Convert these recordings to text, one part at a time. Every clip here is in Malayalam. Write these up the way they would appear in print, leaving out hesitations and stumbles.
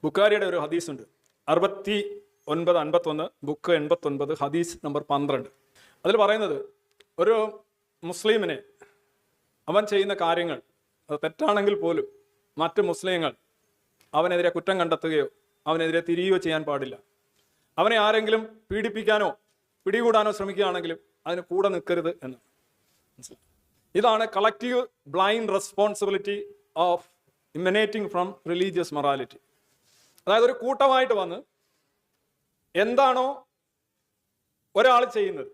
ബുഖാരിയുടെ ഒരു ഹദീസ് ഉണ്ട്, 6951 ബുക്ക് 89 ഹദീസ് നമ്പർ 12. അതിൽ പറയുന്നത്, ഒരു മുസ്ലിമിനെ അവൻ ചെയ്യുന്ന കാര്യങ്ങൾ അത് തെറ്റാണെങ്കിൽ പോലും മറ്റ് മുസ്ലിങ്ങൾ അവനെതിരെ കുറ്റം കണ്ടെത്തുകയോ അവനെതിരെ തിരിയുകയോ ചെയ്യാൻ പാടില്ല. അവനെ ആരെങ്കിലും പീഡിപ്പിക്കാനോ പിടികൂടാനോ ശ്രമിക്കുകയാണെങ്കിലും അതിന് കൂടെ നിൽക്കരുത് എന്ന്. ഇതാണ് collective blind responsibility of emanating from religious morality. അതായത് ഒരു കൂട്ടമായിട്ട് വന്ന് എന്താണോ ഒരാൾ ചെയ്യുന്നത്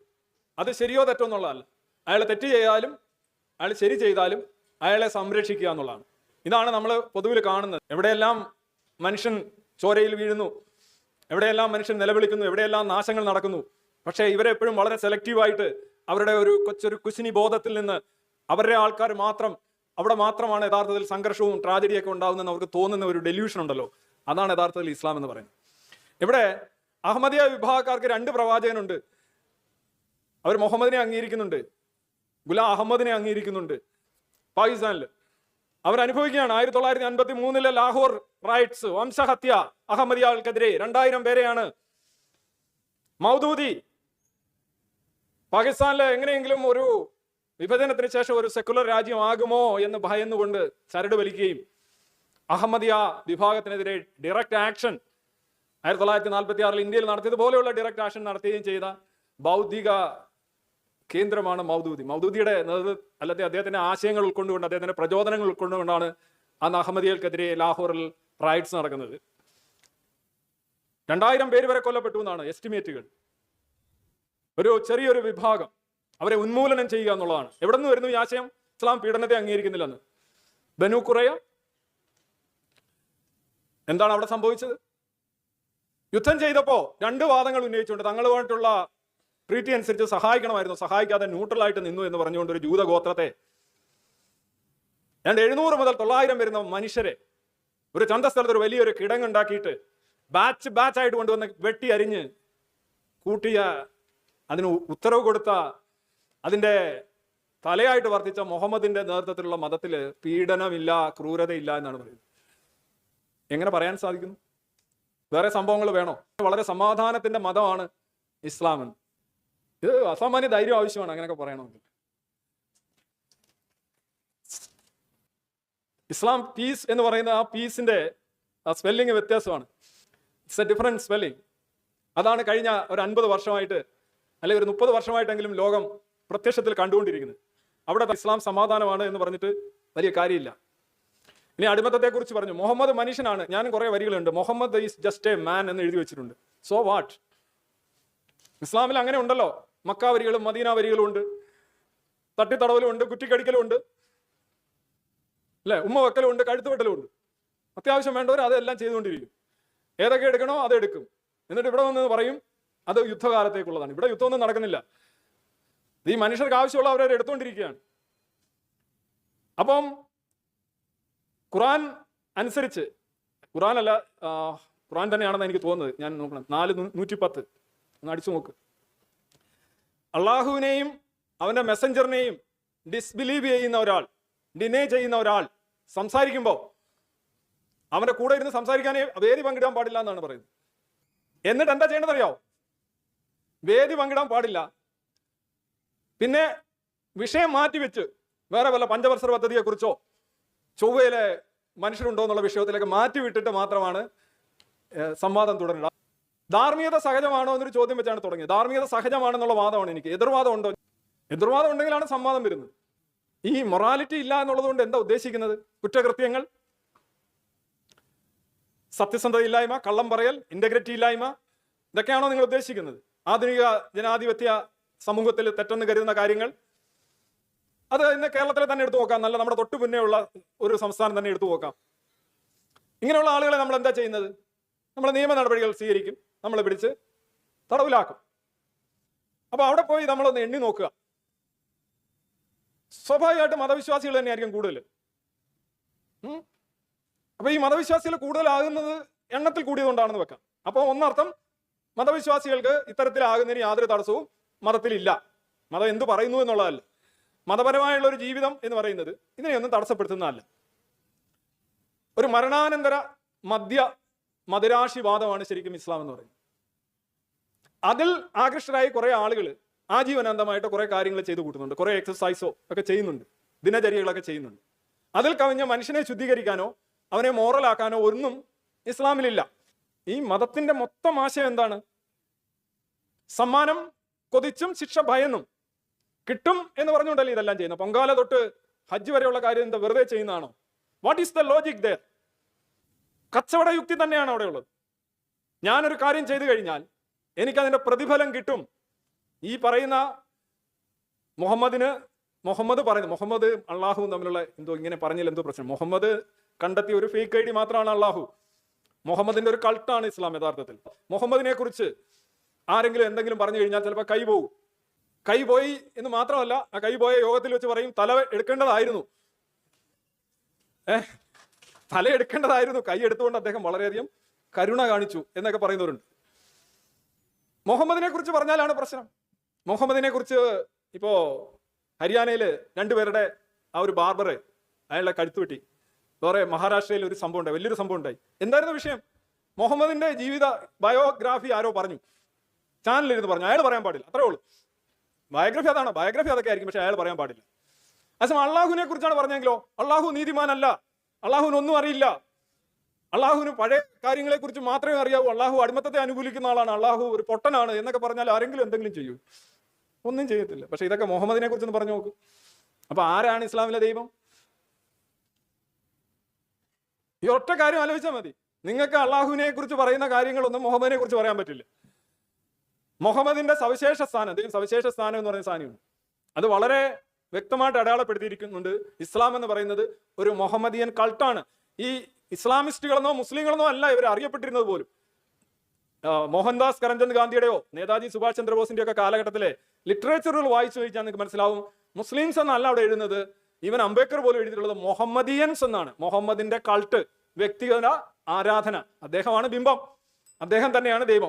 അത് ശരിയോ തെറ്റോ എന്നുള്ളതല്ല, അയാൾ തെറ്റ് ചെയ്താലും അയാൾ ശരി ചെയ്താലും അയാളെ സംരക്ഷിക്കുക എന്നുള്ളതാണ്. ഇതാണ് നമ്മൾ പൊതുവിൽ കാണുന്നത്. എവിടെയെല്ലാം മനുഷ്യൻ ചോരയിൽ വീഴുന്നു, എവിടെയെല്ലാം മനുഷ്യൻ നിലവിളിക്കുന്നു, എവിടെയെല്ലാം നാശങ്ങൾ നടക്കുന്നു, പക്ഷേ ഇവരെ എപ്പോഴും വളരെ സെലക്റ്റീവായിട്ട് അവരുടെ ഒരു കുശിനി ബോധത്തിൽ നിന്ന് അവരുടെ ആൾക്കാർ മാത്രം, അവിടെ മാത്രമാണ് യഥാർത്ഥത്തിൽ സംഘർഷവും ട്രാജഡിയൊക്കെ ഉണ്ടാകുന്നതെന്ന് അവർക്ക് തോന്നുന്ന ഒരു ഡെല്യൂഷൻ ഉണ്ടല്ലോ, അതാണ് യഥാർത്ഥത്തിൽ ഇസ്ലാം എന്ന് പറയുന്നത്. ഇവിടെ അഹമ്മദിയ വിഭാഗക്കാർക്ക് 2 പ്രവാചകനുണ്ട്. അവർ മുഹമ്മദിനെ അംഗീകരിക്കുന്നുണ്ട്, ഗുലാം അഹമ്മദിനെ അംഗീകരിക്കുന്നുണ്ട്. പാകിസ്ഥാനിൽ അവരനുഭവിക്കുകയാണ് 1953 ലാഹോർ റൈറ്റ്സ്, വംശഹത്യ അഹമ്മദിയാൾക്കെതിരെ 2000 പേരെയാണ് മൗദൂദി പാകിസ്ഥാനിലെ എങ്ങനെയെങ്കിലും ഒരു വിഭജനത്തിന് ശേഷം ഒരു സെക്കുലർ രാജ്യമാകുമോ എന്ന് ഭയന്നുകൊണ്ട് ചരട് വലിക്കുകയും അഹമ്മദിയ വിഭാഗത്തിനെതിരെ ഡയറക്റ്റ് ആക്ഷൻ 1946 ഇന്ത്യയിൽ നടത്തിയതുപോലെയുള്ള ഡയറക്റ്റ് ആക്ഷൻ നടത്തുകയും ചെയ്ത ബൗദ്ധിക കേന്ദ്രമാണ് മൗദൂദി. മൗദൂദിയുടെ അല്ലാതെ അദ്ദേഹത്തിന്റെ ആശയങ്ങൾ ഉൾക്കൊണ്ടുകൊണ്ട്, അദ്ദേഹത്തിന്റെ പ്രചോദനങ്ങൾ ഉൾക്കൊണ്ടുകൊണ്ടാണ് അന്ന് അഹമ്മദികൾക്കെതിരെ ലാഹോറിൽ റൈറ്റ്സ് നടക്കുന്നത്. 2000 പേര് വരെ കൊല്ലപ്പെട്ടു എന്നാണ് എസ്റ്റിമേറ്റുകൾ. ഒരു ചെറിയൊരു വിഭാഗം അവരെ ഉന്മൂലനം ചെയ്യുക എന്നുള്ളതാണ്. എവിടെ നിന്ന് വരുന്നു ഈ ആശയം? ഇസ്ലാം പീഡനത്തെ അംഗീകരിക്കുന്നില്ലെന്ന്. ബനു ഖുറൈയ എന്താണ് അവിടെ സംഭവിച്ചത്? യുദ്ധം ചെയ്തപ്പോ 2 വാദങ്ങൾ ഉന്നയിച്ചുകൊണ്ട് തങ്ങളുമായിട്ടുള്ള ട്രീറ്റി അനുസരിച്ച് സഹായിക്കണമായിരുന്നു, സഹായിക്കാതെ ന്യൂട്രലായിട്ട് നിന്നു എന്ന് പറഞ്ഞുകൊണ്ട് ഒരു ജൂത ഗോത്രത്തെ 700 മുതൽ 900 വരുന്ന മനുഷ്യരെ ഒരു ചന്തസ്ഥലത്ത് ഒരു വലിയൊരു കിടങ്ങുണ്ടാക്കിയിട്ട് ബാച്ചായിട്ട് കൊണ്ടുവന്ന് വെട്ടി അരിഞ്ഞ് കൂട്ടിയ, അതിന് ഉത്തരവ് കൊടുത്ത, അതിൻ്റെ തലയായിട്ട് വർത്തിച്ച മുഹമ്മദിന്റെ നേതൃത്വത്തിലുള്ള മതത്തിൽ പീഡനമില്ല, ക്രൂരതയില്ല എന്നാണ് പറയുന്നത്. എങ്ങനെ പറയാൻ സാധിക്കുന്നു? വേറെ സംഭവങ്ങൾ വേണോ? വളരെ സമാധാനത്തിന്റെ മതമാണ് ഇസ്ലാം. ഇത് അസാമാന്യ ധൈര്യം ആവശ്യമാണ് അങ്ങനെയൊക്കെ പറയണമെങ്കിൽ. ഇസ്ലാം പീസ് എന്ന് പറയുന്ന ആ പീസിന്റെ സ്പെല്ലിംഗ് വ്യത്യാസമാണ്. It's A different spelling. അതാണ് കഴിഞ്ഞ ഒരു 50 വർഷമായിട്ട് അല്ലെങ്കിൽ ഒരു 30 വർഷമായിട്ടെങ്കിലും ലോകം പ്രത്യക്ഷത്തിൽ കണ്ടുകൊണ്ടിരിക്കുന്നത്. അവിടെ ഇസ്ലാം സമാധാനമാണ് എന്ന് പറഞ്ഞിട്ട് വലിയ കാര്യമില്ല. ഇനി അടിമത്തത്തെ കുറിച്ച് പറഞ്ഞു. മുഹമ്മദ് മനുഷ്യനാണ്. ഞാനും കുറെ വരികളുണ്ട്. Muhammad is just a man എന്ന് എഴുതി വെച്ചിട്ടുണ്ട്. So what? ഇസ്ലാമിൽ അങ്ങനെ ഉണ്ടല്ലോ. മക്ക വരികളും മദീന വരികളും ഉണ്ട്, തട്ടിത്തടവലും ഉണ്ട്, കുറ്റിക്കടിക്കലും ഉണ്ട്, അല്ലെ, ഉമ്മ വെക്കലും ഉണ്ട്, കഴുത്തുവെട്ടലും ഉണ്ട്. അത്യാവശ്യം വേണ്ടവർ അതെല്ലാം ചെയ്തുകൊണ്ടിരിക്കും. ഏതൊക്കെ എടുക്കണോ അത് എടുക്കും. എന്നിട്ട് ഇവിടെ വന്ന് പറയും അത് യുദ്ധകാലത്തേക്കുള്ളതാണ്. ഇവിടെ യുദ്ധമൊന്നും നടക്കുന്നില്ല. ഈ മനുഷ്യർക്ക് ആവശ്യമുള്ള അവരെ എടുത്തുകൊണ്ടിരിക്കുകയാണ്. അപ്പം ഖുറാൻ അനുസരിച്ച്, ഖുറാനല്ല ഖുറാൻ തന്നെയാണെന്ന് എനിക്ക് തോന്നുന്നത്, ഞാൻ നോക്കണം, 4:110 ഒന്ന് അടിച്ചു നോക്ക്. അള്ളാഹുവിനെയും അവന്റെ മെസ്സഞ്ചറിനെയും ഡിസ്ബിലീവ് ചെയ്യുന്ന ഒരാൾ, ഡിനേ ചെയ്യുന്ന ഒരാൾ സംസാരിക്കുമ്പോൾ അവന്റെ കൂടെ ഇരുന്ന് സംസാരിക്കാനേ വേദി പങ്കിടാൻ പാടില്ല എന്നാണ് പറയുന്നത്. എന്നിട്ട് എന്താ ചെയ്യേണ്ടത് അറിയാവോ? വേദി പങ്കിടാൻ പാടില്ല. പിന്നെ വിഷയം മാറ്റിവെച്ച് വേറെ വല്ല പഞ്ചവത്സര പദ്ധതിയെ കുറിച്ചോ ചൊവ്വയിലെ മനുഷ്യരുണ്ടോ എന്നുള്ള വിഷയത്തിലേക്ക് മാറ്റിവിട്ടിട്ട് മാത്രമാണ് സംവാദം തുടരേണ്ടത്. ധാർമ്മികത സഹജമാണോ എന്നൊരു ചോദ്യം വെച്ചാണ് തുടങ്ങിയത്. ധാർമ്മികത സഹജമാണെന്നുള്ള വാദമാണ് എനിക്ക്. എതിർവാദം ഉണ്ടോ? എതിർവാദം ഉണ്ടെങ്കിലാണ് സംവാദം വരുന്നത്. ഈ മൊറാലിറ്റി ഇല്ല എന്നുള്ളത് കൊണ്ട് എന്താ ഉദ്ദേശിക്കുന്നത്? കുറ്റകൃത്യങ്ങൾ, സത്യസന്ധത ഇല്ലായ്മ, കള്ളം പറയൽ, ഇന്റഗ്രിറ്റി ഇല്ലായ്മ, ഇതൊക്കെയാണോ നിങ്ങൾ ഉദ്ദേശിക്കുന്നത്? ആധുനിക ജനാധിപത്യ സമൂഹത്തിൽ തെറ്റെന്ന് കരുതുന്ന കാര്യങ്ങൾ, അത് ഇന്ന് കേരളത്തിലെ തന്നെ എടുത്തു നോക്കാം. നല്ല നമ്മുടെ തൊട്ടു മുന്നേ ഉള്ള ഒരു സംസ്ഥാനം തന്നെ എടുത്തു നോക്കാം. ഇങ്ങനെയുള്ള ആളുകളെ നമ്മൾ എന്താ ചെയ്യുന്നത്? നമ്മൾ നിയമ നടപടികൾ സ്വീകരിക്കും, നമ്മളെ പിടിച്ച് തടവിലാക്കും. അപ്പൊ അവിടെ പോയി നമ്മളൊന്ന് എണ്ണി നോക്കുക. സ്വാഭാവികമായിട്ട് മതവിശ്വാസികൾ തന്നെയായിരിക്കും കൂടുതൽ. അപ്പൊ ഈ മതവിശ്വാസികൾ കൂടുതലാകുന്നത് എണ്ണത്തിൽ കൂടിയതുകൊണ്ടാണെന്ന് വെക്കാം. അപ്പോൾ ഒന്നർത്ഥം മതവിശ്വാസികൾക്ക് ഇത്തരത്തിലാകുന്നതിന് യാതൊരു തടസ്സവും മതത്തിലില്ല. മതം എന്തു പറയുന്നു എന്നുള്ളതല്ല. മതപരമായുള്ള ഒരു ജീവിതം എന്ന് പറയുന്നത് ഇതിനെയൊന്നും തടസ്സപ്പെടുത്തുന്നതല്ല. ഒരു മരണാനന്തര മദ്യ മദിരാശിവാദമാണ് ശരിക്കും ഇസ്ലാം എന്ന് പറയുന്നത്. അതിൽ ആകൃഷ്ടരായി കുറെ ആളുകൾ ആജീവനാന്തമായിട്ട് കുറെ കാര്യങ്ങൾ ചെയ്തു കൂട്ടുന്നുണ്ട്, കുറെ എക്സസൈസോ ഒക്കെ ചെയ്യുന്നുണ്ട്, ദിനചര്യകളൊക്കെ ചെയ്യുന്നുണ്ട്. അതിൽ കവിഞ്ഞ മനുഷ്യനെ ശുദ്ധീകരിക്കാനോ അവനെ മോറലാക്കാനോ ഒന്നും ഇസ്ലാമിലില്ല. ഈ മതത്തിന്റെ മൊത്തം ആശയം എന്താണ്? സമ്മാനം കൊതിച്ചും ശിക്ഷ ഭയന്നും കിട്ടും എന്ന് പറഞ്ഞുകൊണ്ടല്ലേ ഇതെല്ലാം ചെയ്യുന്നത്. പൊങ്കാല തൊട്ട് ഹജ്ജ് വരെയുള്ള കാര്യം എന്താ വെറുതെ ചെയ്യുന്നതാണോ? What is the logic there? കച്ചവട യുക്തി തന്നെയാണ് അവിടെ ഉള്ളത്. ഞാനൊരു കാര്യം ചെയ്തു കഴിഞ്ഞാൽ എനിക്കതിന്റെ പ്രതിഫലം കിട്ടും. ഈ പറയുന്ന മുഹമ്മദ് അള്ളാഹുവും തമ്മിലുള്ള എന്തോ ഇങ്ങനെ പറഞ്ഞാൽ എന്തോ പ്രശ്നം. മുഹമ്മദ് കണ്ടെത്തിയ ഒരു ഫേക്ക് ഐഡി മാത്രമാണ് അള്ളാഹു. മുഹമ്മദിന്റെ ഒരു കൾട്ടാണ് ഇസ്ലാം യഥാർത്ഥത്തിൽ. മുഹമ്മദിനെ കുറിച്ച് ആരെങ്കിലും എന്തെങ്കിലും പറഞ്ഞു കഴിഞ്ഞാൽ ചിലപ്പോൾ കൈ പോയി എന്ന് മാത്രമല്ല, ആ കൈ പോയ യോഗത്തിൽ വെച്ച് പറയും തല എടുക്കേണ്ടതായിരുന്നു, തല എടുക്കേണ്ടതായിരുന്നു, കൈ എടുത്തുകൊണ്ട് അദ്ദേഹം വളരെയധികം കരുണ കാണിച്ചു എന്നൊക്കെ പറയുന്നവരുണ്ട്. മുഹമ്മദിനെ കുറിച്ച് പറഞ്ഞാലാണ് പ്രശ്നം. മുഹമ്മദിനെ കുറിച്ച് ഇപ്പോ ഹരിയാനയില് രണ്ടുപേരുടെ ആ ഒരു ബാർബറ് അയാളുടെ കഴുത്ത് വെട്ടി. വേറെ മഹാരാഷ്ട്രയിൽ ഒരു സംഭവം ഉണ്ടായി, വലിയൊരു സംഭവം ഉണ്ടായി. എന്തായിരുന്നു വിഷയം? മുഹമ്മദിന്റെ ജീവിത ബയോഗ്രാഫി ആരോ പറഞ്ഞു, ചാനലിരുന്ന് പറഞ്ഞു. അയാൾ പറയാൻ പാടില്ല, അത്രേ ഉള്ളൂ. ബയോഗ്രഫി അതാണ്, ബയോഗ്രഫി അതൊക്കെ ആയിരിക്കും, പക്ഷെ അയാൾ പറയാൻ പാടില്ല. അതേസമയം അള്ളാഹുവിനെ കുറിച്ചാണ് പറഞ്ഞെങ്കിലോ, അള്ളാഹു നീതിമാനല്ല, അള്ളാഹുവിനൊന്നും അറിയില്ല, അള്ളാഹുവിന് പഴയ കാര്യങ്ങളെ കുറിച്ച് മാത്രമേ അറിയാവൂ, അള്ളാഹു അടിമത്തത്തെ അനുകൂലിക്കുന്ന ആളാണ്, അള്ളാഹു ഒരു പൊട്ടനാണ് എന്നൊക്കെ പറഞ്ഞാൽ ആരെങ്കിലും എന്തെങ്കിലും ചെയ്യൂ? ഒന്നും ചെയ്യത്തില്ല. പക്ഷെ ഇതൊക്കെ മുഹമ്മദിനെ കുറിച്ചൊന്ന് പറഞ്ഞു നോക്ക്. അപ്പൊ ആരാണ് ഇസ്ലാമിലെ ദൈവം? ഈ ഒറ്റ കാര്യം ആലോചിച്ചാൽ മതി. നിങ്ങൾക്ക് അള്ളാഹുവിനെ കുറിച്ച് പറയുന്ന കാര്യങ്ങളൊന്നും മുഹമ്മദിനെ കുറിച്ച് പറയാൻ പറ്റില്ല. മുഹമ്മദിന്റെ സവിശേഷ സ്ഥാനം, സവിശേഷ സ്ഥാനം എന്ന് പറയുന്ന സാധനമുണ്ട്. അത് വളരെ വ്യക്തമായിട്ട് അടയാളപ്പെടുത്തിയിരിക്കുന്നുണ്ട്. ഇസ്ലാം എന്ന് പറയുന്നത് ഒരു മുഹമ്മദിയൻ കൾട്ടാണ്. ഈ ഇസ്ലാമിസ്റ്റുകളെന്നോ മുസ്ലിങ്ങളെന്നോ അല്ല ഇവർ അറിയപ്പെട്ടിരുന്നത് പോലും. മോഹൻദാസ് കരംചന്ദ് ഗാന്ധിയുടെയോ നേതാജി സുഭാഷ് ചന്ദ്രബോസിന്റെ ഒക്കെ കാലഘട്ടത്തിലെ ലിറ്ററേച്ചറുകൾ വായിച്ചു ചോദിച്ചാൽ നിങ്ങൾക്ക് മനസ്സിലാവും, മുസ്ലിംസ് എന്നല്ല അവിടെ എഴുതുന്നത്. ഈവൻ അംബേദ്കർ പോലും എഴുതിയിട്ടുള്ളത് മുഹമ്മദിയൻസ് എന്നാണ്. മുഹമ്മദിന്റെ കൾട്ട്, വ്യക്തിഗത ആരാധന, അദ്ദേഹമാണ് ബിംബം, അദ്ദേഹം തന്നെയാണ് ദൈവം.